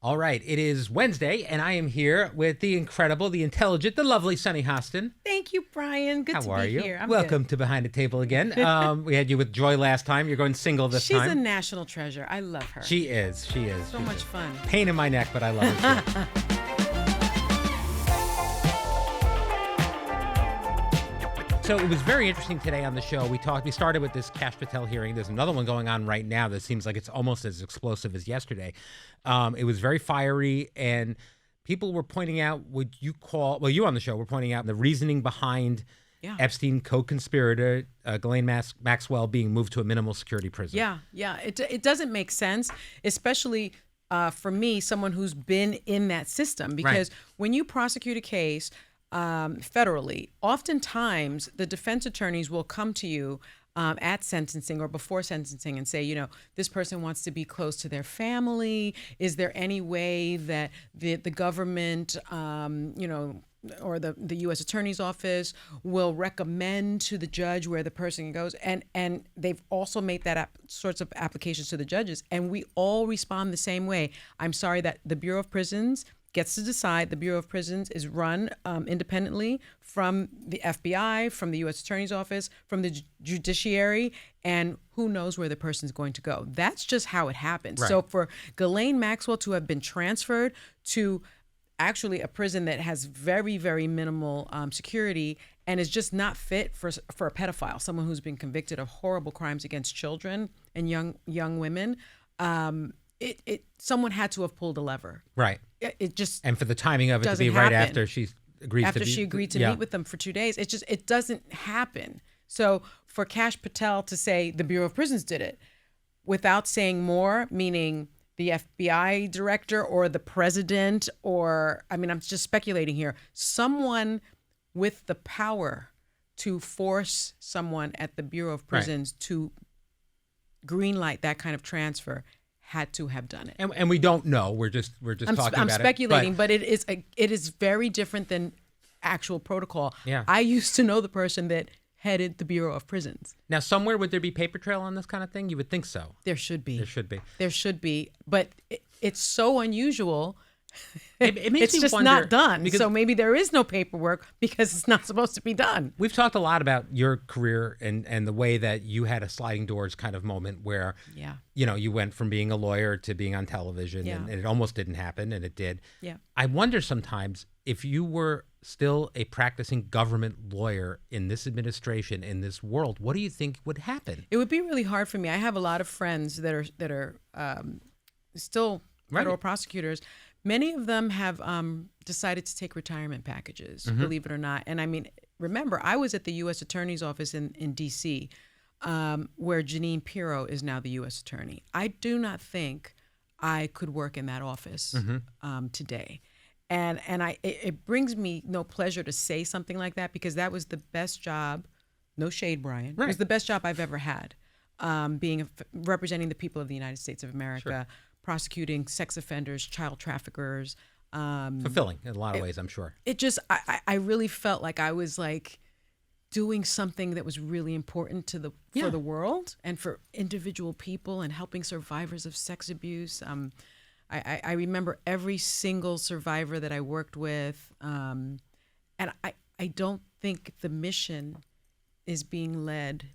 All right, it is Wednesday, and I am here with the incredible, the intelligent, the lovely Sunny Hostin. Thank you, Brian. Good to be here. Welcome to Behind the Table again. We had you with Joy last time. You're going single this time. She's a national treasure. I love her. She is. So much fun. Pain in my neck, but I love her too. So it was very interesting today on the show. We started with this Kash Patel hearing. There's another one going on right now that seems like it's almost as explosive as yesterday. It was very fiery, and people were pointing out you on the show were pointing out the reasoning behind Epstein co-conspirator Ghislaine Maxwell being moved to a minimal security prison. Yeah. It doesn't make sense, especially for me, someone who's been in that system, because when you prosecute a case federally, oftentimes the defense attorneys will come to you at sentencing or before sentencing and say, this person wants to be close to their family. Is there any way that the government, or the U.S. Attorney's Office will recommend to the judge where the person goes? And they've also made that sorts of applications to the judges. And we all respond the same way. I'm sorry that the Bureau of Prisons gets to decide. The Bureau of Prisons is run independently from the FBI, from the U.S. Attorney's Office, from the judiciary, and who knows where the person's going to go. That's just how it happens. Right. So for Ghislaine Maxwell to have been transferred to actually a prison that has very, very minimal security and is just not fit for a pedophile, someone who's been convicted of horrible crimes against children and young women, someone had to have pulled a lever. Right. It just and for the timing of it to be right after she agreed to meet with them for 2 days, it doesn't happen. So for Kash Patel to say the Bureau of Prisons did it without saying more, meaning the FBI director or the president, I'm just speculating here, someone with the power to force someone at the Bureau of Prisons to greenlight that kind of transfer had to have done it. And we don't know. We're just talking about it. I'm speculating, but it is very different than actual protocol. Yeah. I used to know the person that headed the Bureau of Prisons. Now, somewhere would there be paper trail on this kind of thing? You would think so. There should be. There should be. But it's so unusual. It makes it's me just wonder, not done. So maybe there is no paperwork because it's not supposed to be done. We've talked a lot about your career and the way that you had a sliding doors kind of moment where, you went from being a lawyer to being on television, and it almost didn't happen, and it did. Yeah. I wonder sometimes if you were still a practicing government lawyer in this administration, in this world, what do you think would happen? It would be really hard for me. I have a lot of friends that are still federal prosecutors. Many of them have decided to take retirement packages, believe it or not. And remember, I was at the U.S. Attorney's Office in D.C., where Jeanine Pirro is now the U.S. Attorney. I do not think I could work in that office today. And it brings me no pleasure to say something like that, because that was the best job, no shade, Brian, it was the best job I've ever had, representing the people of the United States of America, prosecuting sex offenders, child traffickers. Fulfilling in a lot of ways, I'm sure. It just, I really felt like I was doing something that was really important for the world and for individual people and helping survivors of sex abuse. I remember every single survivor that I worked with, and I don't think the mission is being led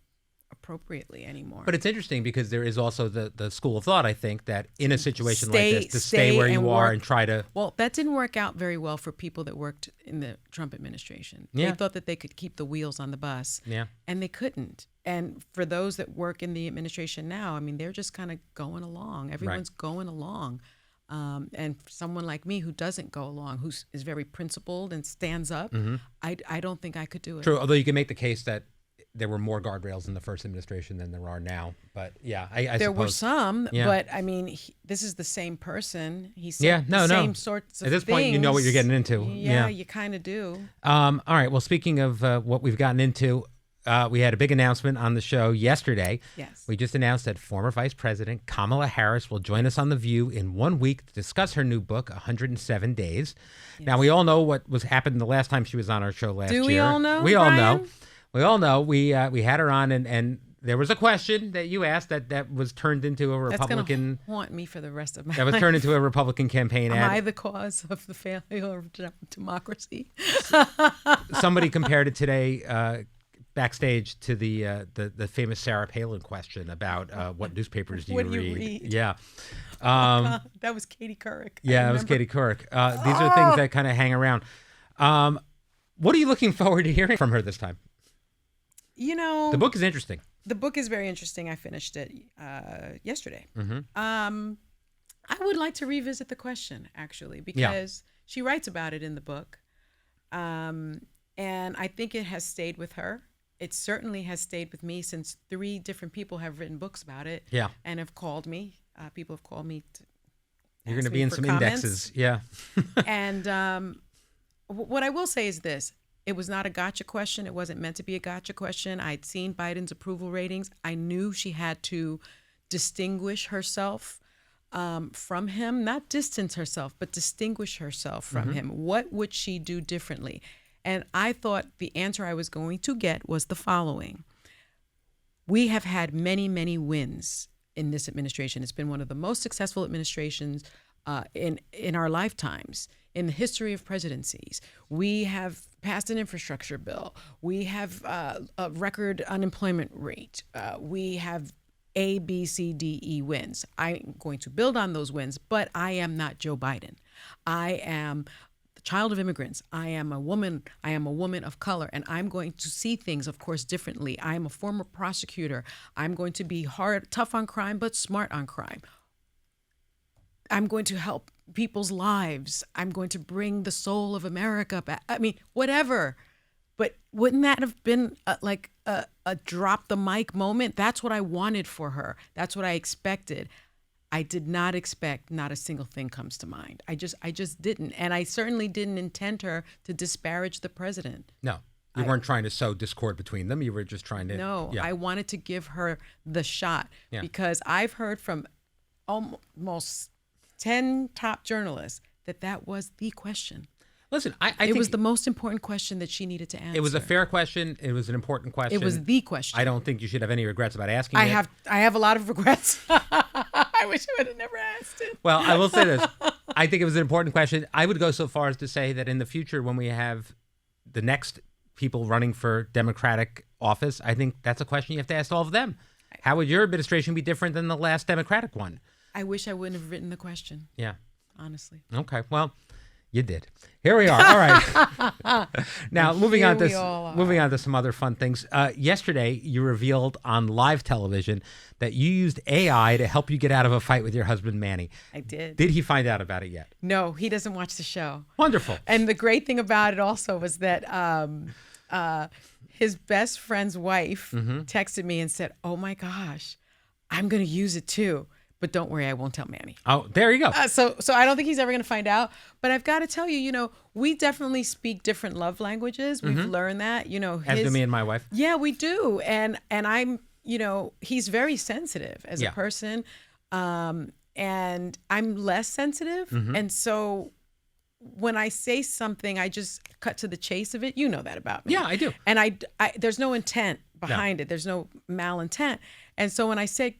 appropriately anymore. But it's interesting because there is also the school of thought, I think, that in a situation like this, to stay where you are and try to... Well, that didn't work out very well for people that worked in the Trump administration. They thought that they could keep the wheels on the bus, and they couldn't. And for those that work in the administration now, they're just kind of going along. Everyone's going along. And for someone like me who doesn't go along, who is very principled and stands up, I don't think I could do it. True, although you can make the case that there were more guardrails in the first administration than there are now. But I there suppose. were some, but this is the same person. He said the same sorts of things. At this point, you know what you're getting into. Yeah. You kind of do. All right. Well, speaking of what we've gotten into, we had a big announcement on the show yesterday. Yes. We just announced that former Vice President Kamala Harris will join us on The View in 1 week to discuss her new book, 107 Days. Yes. Now, we all know what was happened the last time she was on our show last year. Do we all know, We all Brian? know. We all know. We had her on, and There was a question that you asked that was turned into a Republican. That's gonna haunt me for the rest of my That was turned into a Republican campaign ad. Am I the cause of the failure of democracy? Somebody compared it today backstage to the famous Sarah Palin question about what newspapers do you read? Yeah. That was Katie Couric. Yeah, that was Katie Couric. These are things that kind of hang around. What are you looking forward to hearing from her this time? The book is interesting. The book is very interesting. I finished it yesterday. Mm-hmm. I would like to revisit the question, actually, because she writes about it in the book. And I think it has stayed with her. It certainly has stayed with me since 3 different people have written books about it and have called me. People have called me to You're going to be in some comments. indexes. Yeah. And what I will say is this. It was not a gotcha question. It wasn't meant to be a gotcha question. I'd seen Biden's approval ratings. I knew she had to distinguish herself from him, not distance herself, but distinguish herself from him. What would she do differently? And I thought the answer I was going to get was the following. We have had many, many wins in this administration. It's been one of the most successful administrations in our lifetimes. In the history of presidencies, we have passed an infrastructure bill. We have a record unemployment rate. We have A, B, C, D, E wins. I'm going to build on those wins, but I am not Joe Biden. I am the child of immigrants. I am a woman. I am a woman of color, and I'm going to see things, of course, differently. I am a former prosecutor. I'm going to be tough on crime, but smart on crime. I'm going to help people's lives. I'm going to bring the soul of America back. I mean, whatever. But wouldn't that have been a drop the mic moment? That's what I wanted for her. That's what I expected. I did not expect not a single thing comes to mind. I just didn't. And I certainly didn't intend her to disparage the president. No. You weren't trying to sow discord between them. You were just trying to. No, I wanted to give her the shot because I've heard from almost 10 top journalists that was the question. Listen, I think it was the most important question that she needed to answer. It was a fair question. It was an important question. It was the question. I don't think you should have any regrets about asking it. I have a lot of regrets. I wish I would have never asked it. Well, I will say this. I think it was an important question. I would go so far as to say that in the future, when we have the next people running for Democratic office, I think that's a question you have to ask all of them. How would your administration be different than the last Democratic one? I wish I wouldn't have written the question. Yeah. Honestly. Okay. Well, you did. Here we are. All right. Now, moving on to some other fun things. Yesterday, you revealed on live television that you used AI to help you get out of a fight with your husband, Manny. I did. Did he find out about it yet? No, he doesn't watch the show. Wonderful. And the great thing about it also was that his best friend's wife texted me and said, "Oh my gosh, I'm going to use it too. But don't worry, I won't tell Manny." Oh, there you go. So I don't think he's ever going to find out. But I've got to tell you, we definitely speak different love languages. We've learned that, As do me and my wife. Yeah, we do. And I'm, he's very sensitive as a person. And I'm less sensitive. And so when I say something, I just cut to the chase of it. You know that about me. Yeah, I do. And I there's no intent behind it. There's no malintent. And so when I said,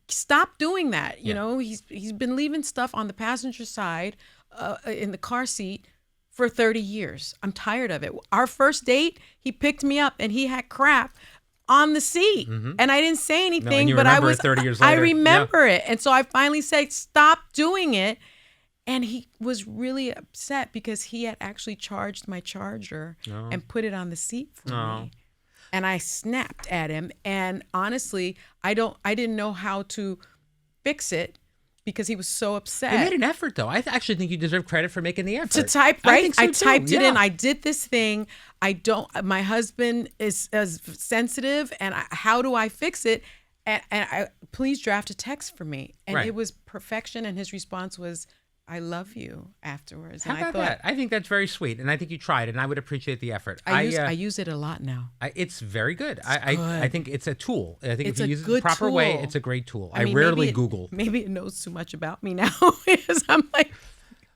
stop doing that. He's been leaving stuff on the passenger side in the car seat for 30 years. I'm tired of it. Our first date, he picked me up and he had crap on the seat. And I didn't say anything, but I was 30 years later. I remember it. And so I finally said, stop doing it. And he was really upset because he had actually charged my charger and put it on the seat for me. And I snapped at him. And honestly, I didn't know how to fix it because he was so upset. You made an effort, though. I actually think you deserve credit for making the effort. To type, right? I typed it in. I did this thing. My husband is sensitive. And how do I fix it? And please draft a text for me. And it was perfection. And his response was, "I love you," afterwards. How about that? I think that's very sweet, and I think you tried, and I would appreciate the effort. I use it a lot now. It's very good. I think it's a tool. I think it's if you use it the proper way, it's a great tool. I rarely Google. Maybe it knows too much about me now because I'm like.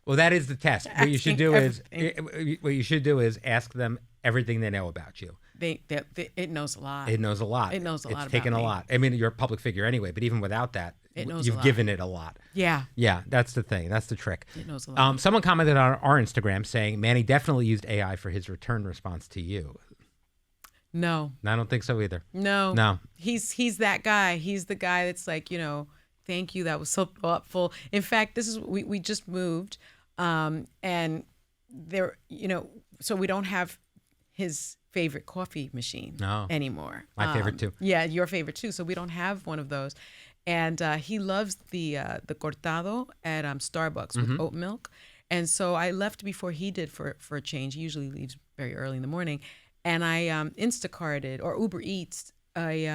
Well, that is the test. What you should do is ask them everything they know about you. it knows a lot. It knows a lot. It knows a lot It's about taken a me. lot. I mean, you're a public figure anyway, but even without that, you've given it a lot. Yeah. Yeah, that's the thing. That's the trick. It knows a lot. Someone commented on our Instagram saying Manny definitely used AI for his return response to you. No. I don't think so either. No. He's that guy. He's the guy that's like, thank you. That was so thoughtful. In fact, we just moved, and there, so we don't have his favorite coffee machine anymore. My favorite too. Yeah, your favorite too. So we don't have one of those. And he loves the cortado at Starbucks with oat milk. And so I left before he did for a change. He usually leaves very early in the morning. And I Instacarted or Uber Eats a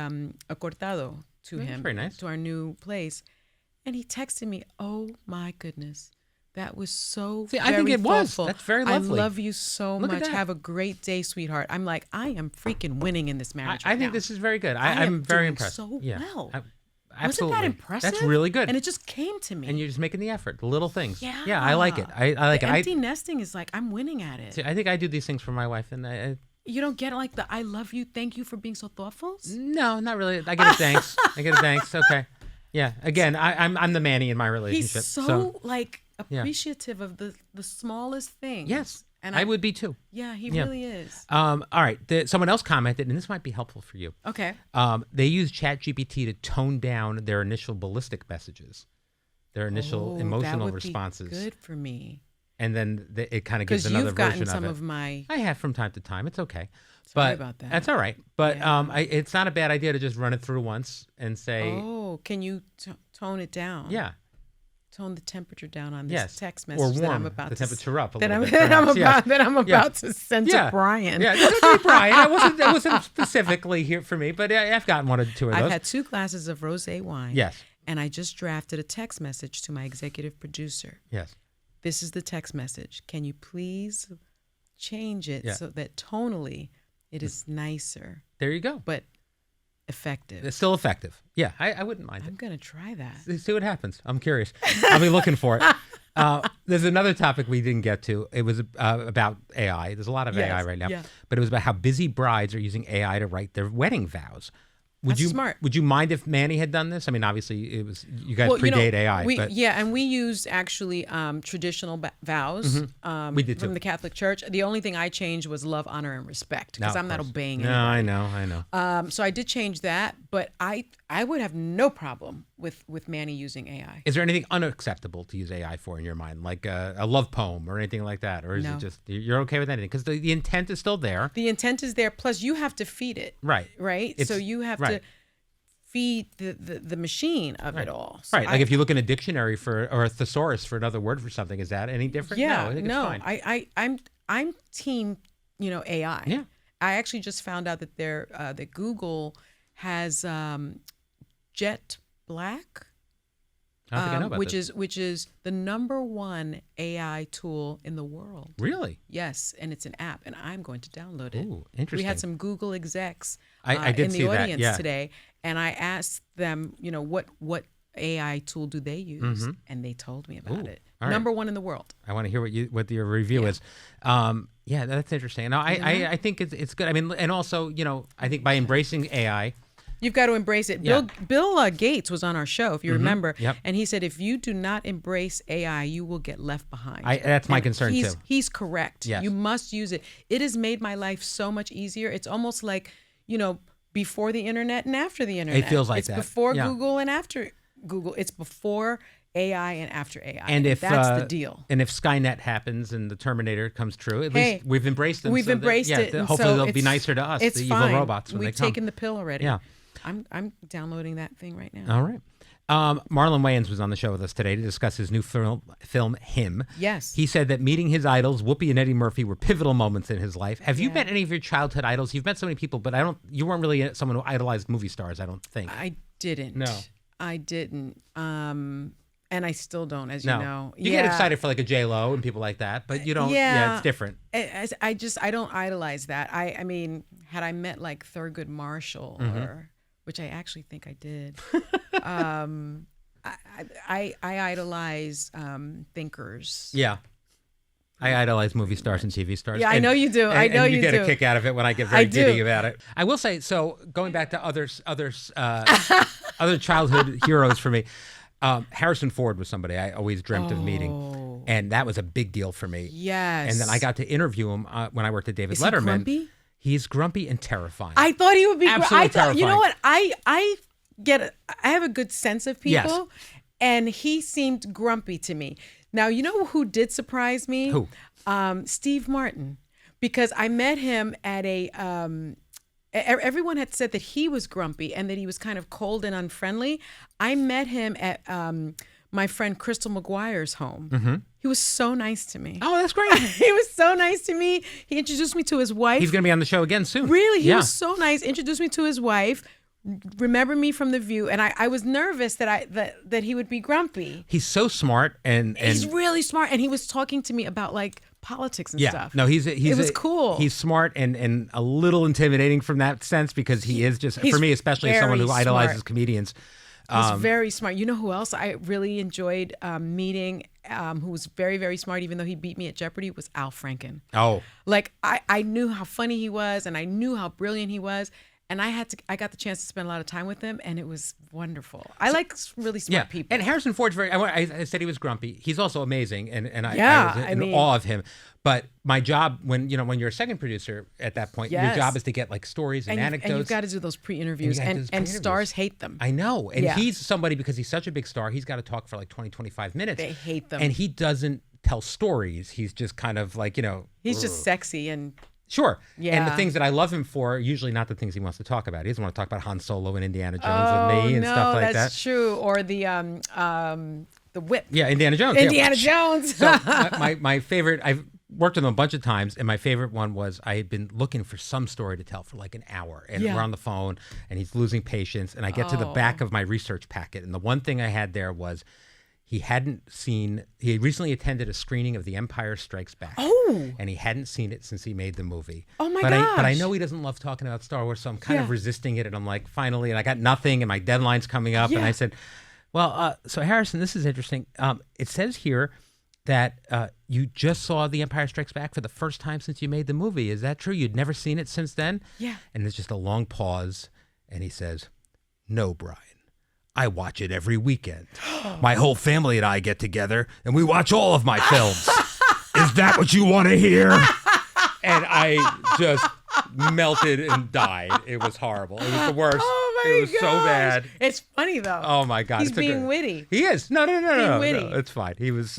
cortado to him, very nice. to our new place. And he texted me, "Oh my goodness. That was so I think it thoughtful. was. That's very lovely. I love you so Look at much. that. Have a great day, sweetheart." I'm like, I am freaking winning in this marriage. I think now. this is very good. I I'm am very doing impressed. so yeah. well. Absolutely. Wasn't that impressive? That's really good. And it just came to me. And you're just making the effort, the little things. Yeah. I like it. I like the it. empty nesting is like, I'm winning at it. See, I think I do these things for my wife, and You don't get like the "I love you, thank you for being so thoughtful"? no, not really. I get a thanks. Okay. Yeah. Again, I'm the Manny in my relationship. He's so like yeah. appreciative of the smallest things. Yes. And I would be too. Yeah, he really is. All right. Someone else commented, and this might be helpful for you. Okay. They use ChatGPT to tone down their initial ballistic messages, their initial emotional that would responses. Be good for me. And then it kind of gives Because another you've gotten version some of it. of my. I have from time to time. It's okay. Sorry about that. That's all right. But it's not a bad idea to just run it through once and say, "Oh, can you tone it down?" yeah. Tone the temperature down on this text or message warm that I'm about the to temperature up a that little I'm, bit. that I'm about to send to Brian. Yeah, it doesn't be Brian. That wasn't specifically here for me, but I've gotten one or two of those. I've had 2 glasses of rosé wine. Yes. And I just drafted a text message to my executive producer. Yes. This is the text message. Can you please change it so that tonally it is nicer? There you go. But effective. It's still effective. Yeah, I wouldn't mind I'm going to try that. See what happens. I'm curious. I'll be looking for it. There's another topic we didn't get to. It was about AI. There's a lot of AI right now. Yeah. But it was about how busy brides are using AI to write their wedding vows. That's smart. Would you mind if Manny had done this? I mean, obviously, it was you guys predate AI. But and we used actually traditional vows we did too. from the Catholic Church. The only thing I changed was love, honor, and respect because I'm not obeying anyone. No, I know. So I did change that, but I would have no problem with Manny using AI. Is there anything unacceptable to use AI for in your mind, like a love poem or anything like that? Or is it just you're okay with anything? Because the intent is still there. The intent is there. Plus, you have to feed it. Right. So you have to feed the machine of it all. So right. Like if you look in a dictionary or a thesaurus for another word for something, is that any different? Yeah. No, I think it's fine. I'm team, AI. Yeah. I actually just found out that that Google has Jet Black. I don't think I know about this. Which is the #1 AI tool in the world. Really? Yes, and it's an app, and I'm going to download it. Ooh, interesting. We had some Google execs I did in see the that, audience yeah. today, and I asked them, what AI tool do they use, and they told me about it. all right. #1 in the world. I want to hear what your review is. Yeah, that's interesting. No, I think it's good. I mean, and also, I think by embracing AI. You've got to embrace it. Yeah. Bill Gates was on our show, if you remember, Yep. and he said, if you do not embrace AI, you will get left behind. That's my concern too. He's correct. Yes. You must use it. It has made my life so much easier. It's almost like, before the internet and after the internet. It feels like it's that. before Yeah. Google and after Google. It's before AI and after AI. And if that's the deal. And if Skynet happens and the Terminator comes true, at least we've embraced them. We've embraced it. And hopefully so they'll be nicer to us, it's the fine. evil robots. When We've they come. taken the pill already. Yeah. I'm downloading that thing right now. All right. Marlon Wayans was on the show with us today to discuss his new film Him. Yes. He said that meeting his idols, Whoopi and Eddie Murphy, were pivotal moments in his life. Have you met any of your childhood idols? You've met so many people, but you weren't really someone who idolized movie stars, I don't think. I didn't. No. I didn't. And I still don't, as you know. You get excited for like a J-Lo and people like that, but you don't. Yeah, it's different. I don't idolize that. I mean, had I met like Thurgood Marshall, which I actually think I did, I idolize thinkers. Yeah. I idolize movie stars and TV stars. Yeah, I know you do. I know and you get do. a kick out of it when I get very I do. giddy about it. I will say, so going back to other childhood heroes for me, Harrison Ford was somebody I always dreamt of meeting, and that was a big deal for me. Yes. And then I got to interview him when I worked at David Letterman. He grumpy? He's grumpy and terrifying. I thought he would be Absolutely terrifying. You know what? I have a good sense of people, Yes. and he seemed grumpy to me. Now, you know who did surprise me? Who? Steve Martin, because I met him at a. Everyone had said that he was grumpy and that he was kind of cold and unfriendly. I met him at my friend Crystal McGuire's home. Mm-hmm. He was so nice to me. Oh, that's great. He was so nice to me. He introduced me to his wife. He's going to be on the show again soon. Really? He was so nice. Introduced me to his wife. Remember me from The View, and I was nervous that he would be grumpy. He's so smart and He's really smart, and he was talking to me about like politics and stuff. No, it was cool. He's smart and a little intimidating from that sense because he is just, for me, especially as someone who idolizes comedians. He's very smart. You know who else I really enjoyed meeting, who was very, very smart, even though he beat me at Jeopardy, was Al Franken. Oh. Like, I knew how funny he was, and I knew how brilliant he was. And I got the chance to spend a lot of time with him, and it was wonderful. I like really smart people. And Harrison Ford's I said he was grumpy. He's also amazing, and I was in awe of him. But my job, when you're a second producer at that point, your job is to get like stories and anecdotes. And you've got to do those pre-interviews, and stars hate them. I know. And he's somebody, because he's such a big star, he's got to talk for like 20, 25 minutes. They hate them. And he doesn't tell stories. He's just kind of like, He's just sexy and... Sure. Yeah. And the things that I love him for are usually not the things he wants to talk about. He doesn't want to talk about Han Solo and Indiana Jones with me and stuff like that. That's true. Or the whip. Yeah, Indiana Jones. Indiana Jones. So my favorite, I've worked with him a bunch of times, and my favorite one was I had been looking for some story to tell for like an hour, and we're on the phone, and he's losing patience, and I get to the back of my research packet, and the one thing I had there was he had recently attended a screening of The Empire Strikes Back. Oh. And he hadn't seen it since he made the movie. Oh my gosh. But I gosh. know he doesn't love talking about Star Wars, so I'm kind of resisting it. And I'm like, finally, and I got nothing, and my deadline's coming up. And I said, well, so Harrison, this is interesting. It says here that you just saw The Empire Strikes Back for the first time since you made the movie. Is that true? You'd never seen it since then? Yeah. And there's just a long pause, and he says, no, Brian. I watch it every weekend. My whole family and I get together, and we watch all of my films. Is that what you want to hear? And I just melted and died. It was horrible. It was the worst. Oh my It was so bad. It's funny though. Oh my God. He's being witty. He is. No. witty. No, it's fine. He was.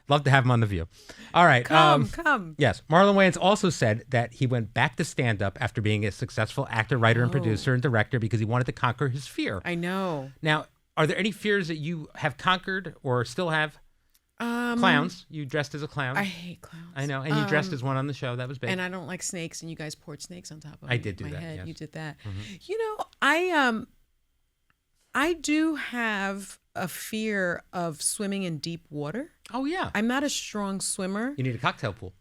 Love to have him on The View. All right. Come. Yes. Marlon Wayans also said that he went back to stand-up after being a successful actor, writer, and producer and director because he wanted to conquer his fear. I know. Now, are there any fears that you have conquered or still have? Clowns. You dressed as a clown. I hate clowns. I know. And you dressed as one on the show. That was big. And I don't like snakes, and you guys poured snakes on top of I did do my that, head. yes. You did that. Mm-hmm. You know, I do have a fear of swimming in deep water. Oh, yeah. I'm not a strong swimmer. You need a cocktail pool.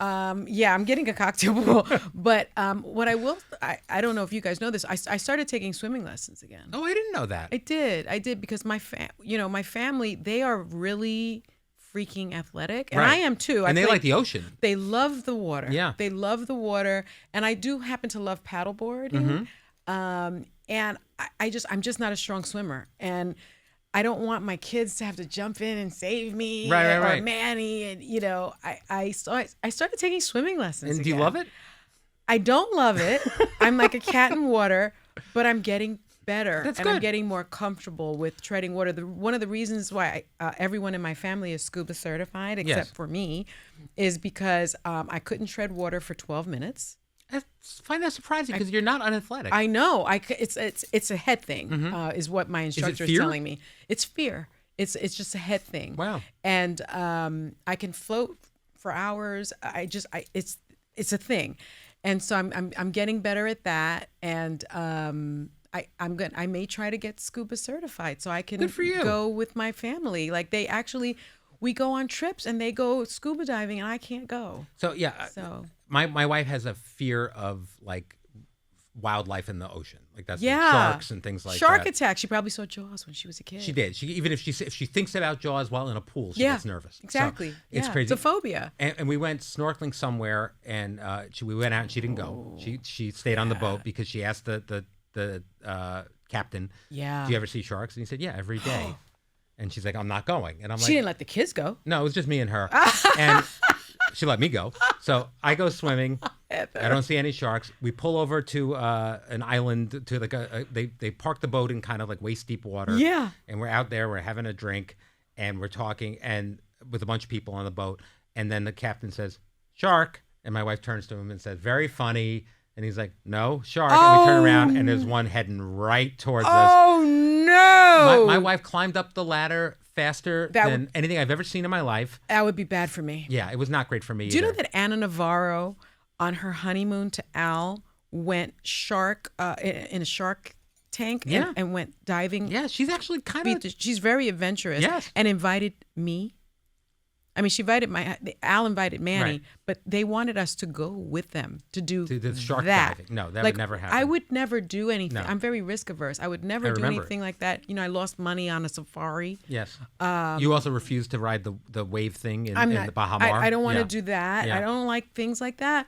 Yeah, I'm getting a cocktail pool. But what I don't know if you guys know this. I started taking swimming lessons again. Oh, I didn't know that. I did because my family, they are really freaking athletic, and Right. I am too. And they like the ocean. They love the water. Yeah. They love the water, and I do happen to love paddleboarding. And I'm just not a strong swimmer, and I don't want my kids to have to jump in and save me, or Manny, and I started taking swimming lessons. And do you again. love it? I don't love it. I'm like a cat in water, but I'm getting better. That's and good. I'm getting more comfortable with treading water. One of the reasons why everyone in my family is scuba certified, except for me, is because I couldn't tread water for 12 minutes. I find that surprising because you're not unathletic. I know. It's a head thing, is what my instructor is telling me. It's fear. It's just a head thing. Wow. And I can float for hours. It's a thing, and so I'm getting better at that. And I may try to get scuba certified so I can Good for you. go with my family. Like we go on trips and they go scuba diving and I can't go. So yeah. So my wife has a fear of like wildlife in the ocean. Like that's Yeah. sharks and things like Shark that. attack. She probably saw Jaws when she was a kid. She did. Even if she thinks about Jaws while in a pool, she Yeah, gets nervous. So exactly. it's Yeah. crazy. It's a phobia. And we went snorkeling somewhere, and we went out, and she didn't go. She stayed on the boat because she asked the captain, Yeah. "Do you ever see sharks?" And he said, "Yeah, every day." And she's like, "I'm not going." And I'm She like, didn't let the kids go. "No, it was just me and her." And she let me go. So I go swimming. I don't see any sharks. We pull over to an island, to like they park the boat in kind of like waist deep water. Yeah. And we're out there, we're having a drink, and we're talking, and with a bunch of people on the boat. And then the captain says, "Shark." And my wife turns to him and says, "Very funny." And he's like, "No, shark." And we turn around, and there's one heading right towards us. Oh no! My wife climbed up the ladder faster than anything I've ever seen in my life. That would be bad for me. Yeah, it was not great for me Do you know either. that Anna Navarro, on her honeymoon to Al, went in a shark tank Yeah. and went diving? Yeah, she's actually kind of... She's very adventurous. Yes. And invited me. I mean, she invited Al invited Manny, Right. but they wanted us to go with them to do To the shark that. diving. No, that Like, would never happen. I would never do anything. No. I'm very risk averse. I would never I do remember. anything like that. You know, I lost money on a safari. Yes. You also refused to ride the wave thing in the Bahamar. I don't want to Yeah. do that. Yeah. I don't like things like that.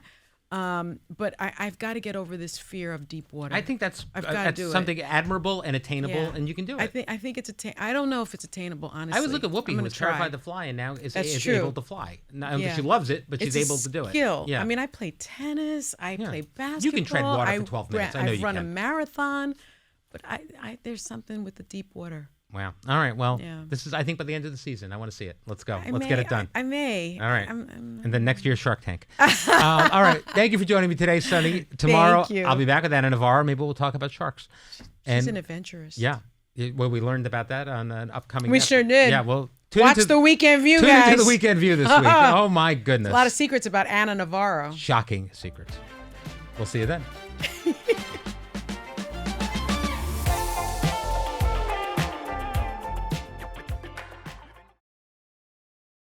But I've got to get over this fear of deep water. I think that's do something admirable and attainable, Yeah. and you can do it. I think it's I don't know if it's attainable, honestly. I was looking at Whoopi, I'm who gonna was try. terrified to fly, and now is That's true. able to fly. Now, Yeah. she loves it, but she's It's a able to do it. skill. Yeah. I mean, I play tennis. I play basketball. You can tread water for 12 minutes. I know I've you run a can. marathon, but there's something with the deep water. Wow. All right. Well, Yeah. this is, I think, by the end of the season. I want to see it. Let's go. Let's may- get it done. I may. All right. I'm And then next year's Shark Tank. All right. Thank you for joining me today, Sonny. Tomorrow, Thank you. I'll be back with Anna Navarro. Maybe we'll talk about sharks. She's an adventurous. Yeah. Well, we learned about that on an upcoming We sure did. Yeah. Well, Watch the Weekend View, tune guys. into the Weekend View this week. Oh, my goodness. A lot of secrets about Anna Navarro. Shocking secrets. We'll see you then.